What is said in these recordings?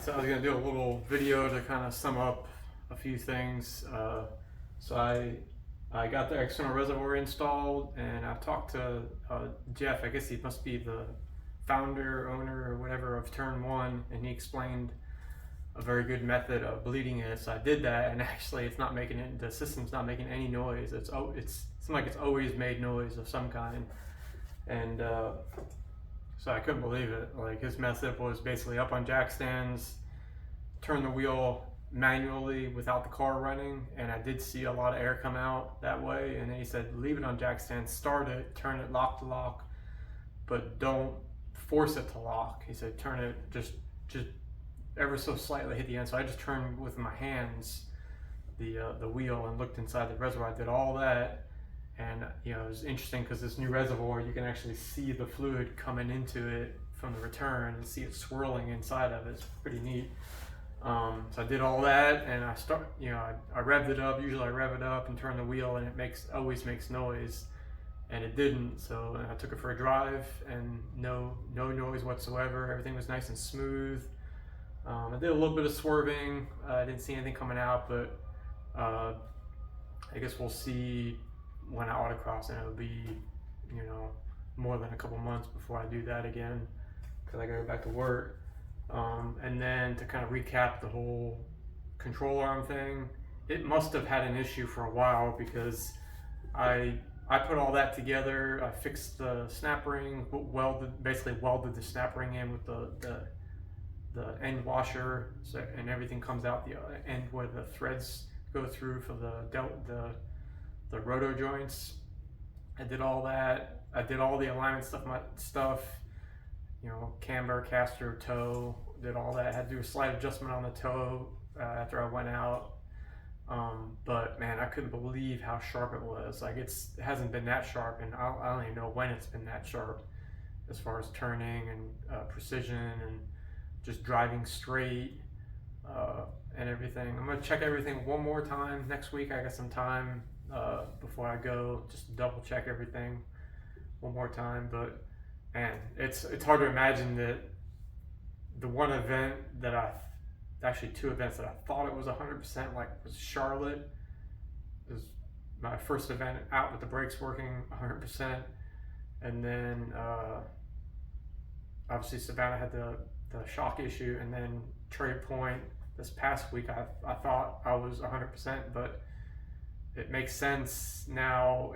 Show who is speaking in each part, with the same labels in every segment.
Speaker 1: So I was gonna do a little video to kind of sum up a few things. So I got the external reservoir installed, and I talked to Jeff. I guess he must be the founder, owner, or whatever of Turn One, and he explained a very good method of bleeding it. So I did that, and actually, it's not making it. The system's not making any noise. It seems like it's always made noise of some kind, and so I couldn't believe it. Like, his method was basically up on jack stands, turn the wheel manually without the car running, and I did see a lot of air come out that way. And then he said, leave it on jack stands, start it, turn it lock to lock, but don't force it to lock. He said, turn it just ever so slightly, hit the end. So I just turned with my hands the wheel and looked inside the reservoir. I did all that. And it was interesting because this new reservoir, you can actually see the fluid coming into it from the return and see it swirling inside of it. It's pretty neat. So I did all that, and I revved it up. Usually I rev it up and turn the wheel, and it always makes noise, and it didn't. So I took it for a drive, and no noise whatsoever. Everything was nice and smooth. I did a little bit of swerving. I didn't see anything coming out, but I guess we'll see when I autocross, and it'll be more than a couple months before I do that again, because I gotta go back to work. And then to kind of recap the whole control arm thing, it must have had an issue for a while, because I put all that together. I fixed the snap ring, basically welded the snap ring in with the end washer, and everything comes out the end where the threads go through for the roto joints. I did all that. I did all the alignment stuff, camber, caster, toe, did all that. I had to do a slight adjustment on the toe after I went out. But man, I couldn't believe how sharp it was. Like, it hasn't been that sharp, and I don't even know when it's been that sharp as far as turning and precision and just driving straight and everything. I'm gonna check everything one more time next week. I got some time before I go, just to double check everything one more time. But man, it's hard to imagine that the one event actually two events that I thought it was 100%, like, was Charlotte. It was my first event out with the brakes working 100%, and then obviously Savannah had the shock issue, and then Cherry Point this past week I thought I was 100%, but it makes sense now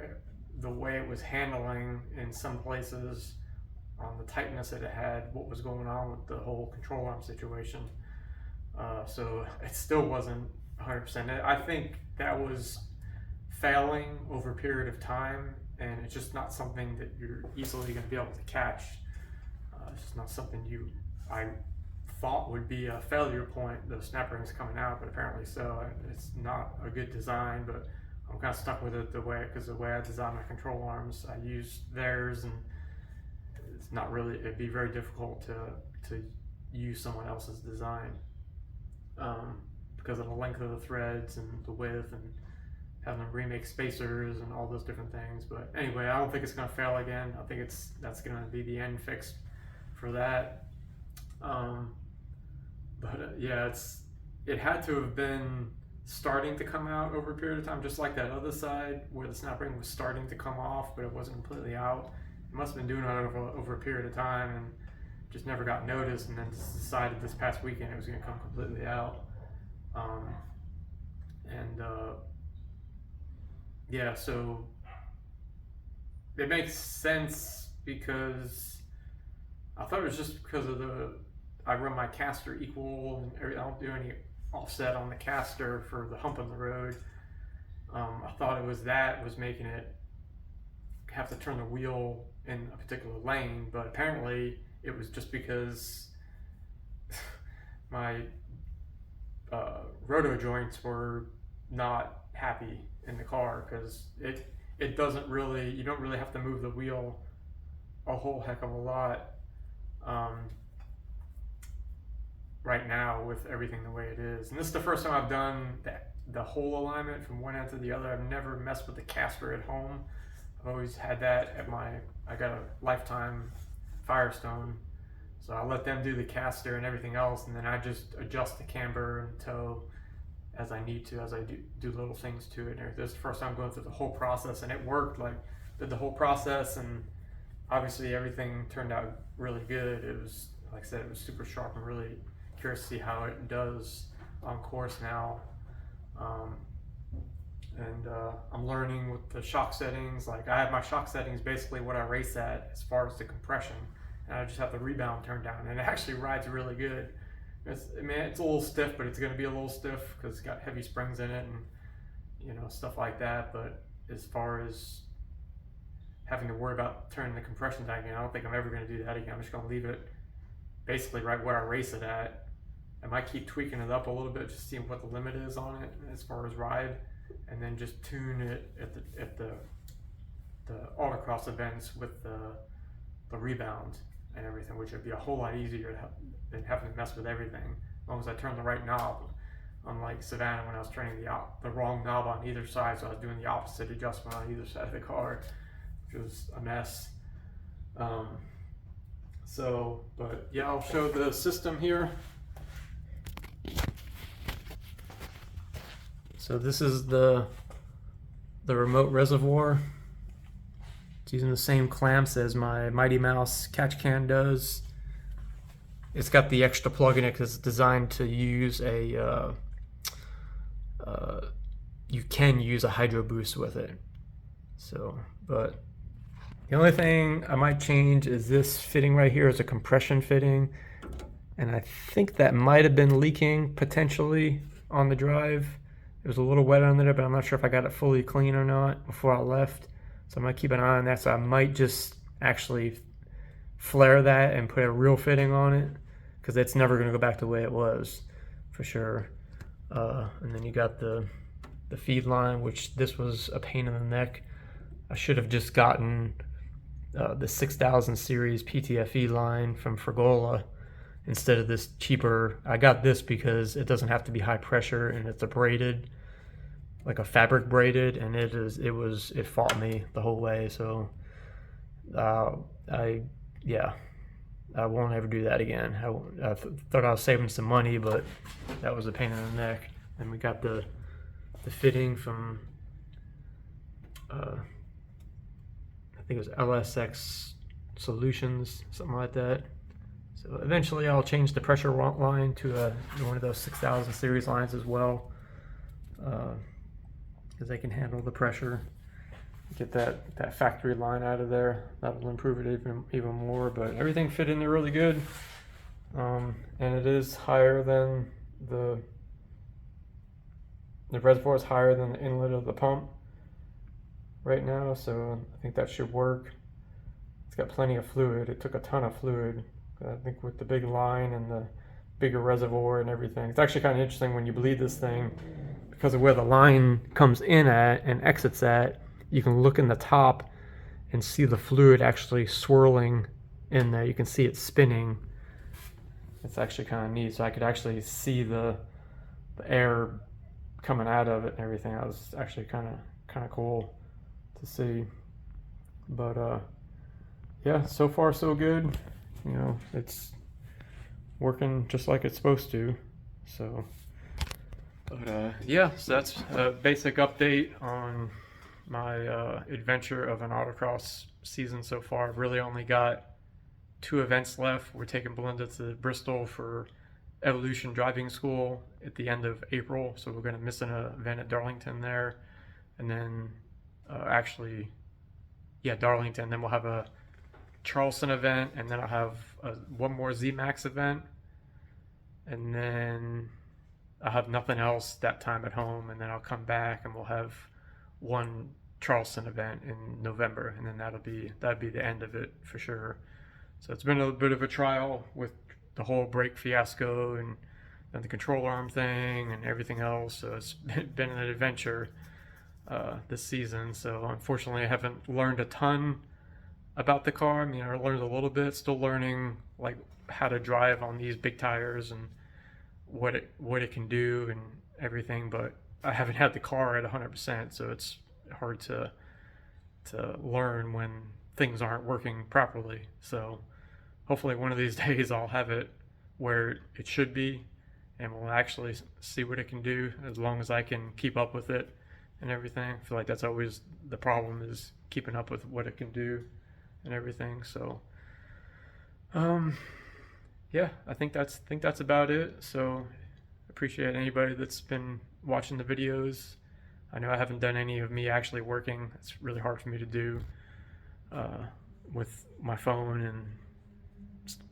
Speaker 1: the way it was handling in some places, on the tightness that it had, what was going on with the whole control arm situation. So it still wasn't 100%. I think that was failing over a period of time, and it's just not something that you're easily going to be able to catch. It's just not something I thought would be a failure point, the snap rings coming out, but apparently so. It's not a good design, but I'm kind of stuck with it because the way I designed my control arms, I used theirs, and it's not really, it'd be very difficult to use someone else's design because of the length of the threads and the width, and having them remake spacers and all those different things. But anyway, I don't think it's going to fail again. I think that's going to be the end fix for that. Yeah, it had to have been starting to come out over a period of time, just like that other side where the snap ring was starting to come off, but it wasn't completely out. It must have been doing it over a period of time and just never got noticed, and then decided this past weekend it was going to come completely out. Yeah, so it makes sense, because I thought it was just because of I run my caster equal, and I don't do any offset on the caster for the hump in the road. I thought it was making it have to turn the wheel in a particular lane, but apparently it was just because my roto joints were not happy in the car, because it doesn't really, you don't really have to move the wheel a whole heck of a lot right now with everything the way it is. And this is the first time I've done the whole alignment from one end to the other. I've never messed with the caster at home. I've always had that I got a Lifetime Firestone, So I let them do the caster and everything else, and then I just adjust the camber and toe as I need to, as I do little things to it. And this is the first time going through the whole process, and it worked. Like, did the whole process, and obviously everything turned out really good. It was, like I said, it was super sharp. I'm really curious to see how it does on course now. I'm learning with the shock settings. Like, I have my shock settings basically what I race at as far as the compression, and I just have the rebound turned down, and it actually rides really good. It's a little stiff, but it's going to be a little stiff because it's got heavy springs in it and stuff like that. But as far as having to worry about turning the compression down again, I don't think I'm ever going to do that again. I'm just going to leave it basically right where I race it at. I might keep tweaking it up a little bit, just seeing what the limit is on it as far as ride, and then just tune it at the autocross events with the rebound and everything, which would be a whole lot easier than having to mess with everything, as long as I turn the right knob. Unlike Savannah, when I was turning the wrong knob on either side, so I was doing the opposite adjustment on either side of the car, which was a mess. But yeah, I'll show the system here. So this is the remote reservoir. It's using the same clamps as my Mighty Mouse catch can does. It's got the extra plug in it because it's designed to use you can use a hydro boost with it. So, but the only thing I might change is this fitting right here is a compression fitting, and I think that might have been leaking potentially on the drive. It was a little wet under there, but I'm not sure if I got it fully clean or not before I left. So I'm gonna keep an eye on that. So I might just actually flare that and put a real fitting on it, because it's never gonna go back the way it was, for sure. And then you got the feed line, which this was a pain in the neck. I should have just gotten the 6000 series PTFE line from Frigola instead of this cheaper. I got this because it doesn't have to be high pressure, and it's a braided, like a fabric braided, and it fought me the whole way. So I won't ever do that again. I thought I was saving some money, but that was a pain in the neck. And we got the fitting from I think it was LSX Solutions, something like that. So eventually I'll change the pressure line to one of those 6000 series lines as well, because they can handle the pressure. Get that factory line out of there. That will improve it even more. But everything fit in there really good, and it is higher than the reservoir is higher than the inlet of the pump right now, so I think that should work. It's got plenty of fluid. It took a ton of fluid, I think, with the big line and the bigger reservoir and everything. It's actually kind of interesting when you bleed this thing, because of where the line comes in at and exits at. You can look in the top and see the fluid actually swirling in there. You can see it spinning. It's actually kind of neat. So I could actually see the air coming out of it and everything. That was actually kind of cool to see. But yeah, so far so good. It's working just like it's supposed to. So, but yeah, so that's a basic update on my adventure of an autocross season so far. I've really only got 2 events left. We're taking Belinda to Bristol for Evolution Driving School at the end of April, so we're going to miss an event at Darlington there, and then Darlington. Then we'll have a Charleston event, and then I'll have one more ZMAX event, and then I'll have nothing else that time at home, and then I'll come back and we'll have one Charleston event in November, and then that'd be the end of it for sure. So it's been a bit of a trial with the whole brake fiasco and then the control arm thing and everything else. So it's been an adventure this season. So unfortunately I haven't learned a ton about the car. I mean, I learned a little bit, still learning like how to drive on these big tires and what it can do and everything, but I haven't had the car at 100%, so it's hard to learn when things aren't working properly. So, hopefully one of these days I'll have it where it should be, and we'll actually see what it can do as long as I can keep up with it and everything. I feel like that's always the problem, is keeping up with what it can do and everything. So yeah, I think that's about it. So appreciate anybody that's been watching the videos. I know I haven't done any of me actually working. It's really hard for me to do with my phone,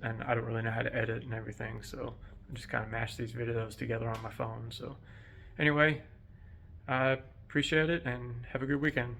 Speaker 1: and I don't really know how to edit and everything. So I just kind of mash these videos together on my phone. So anyway, I appreciate it, and have a good weekend.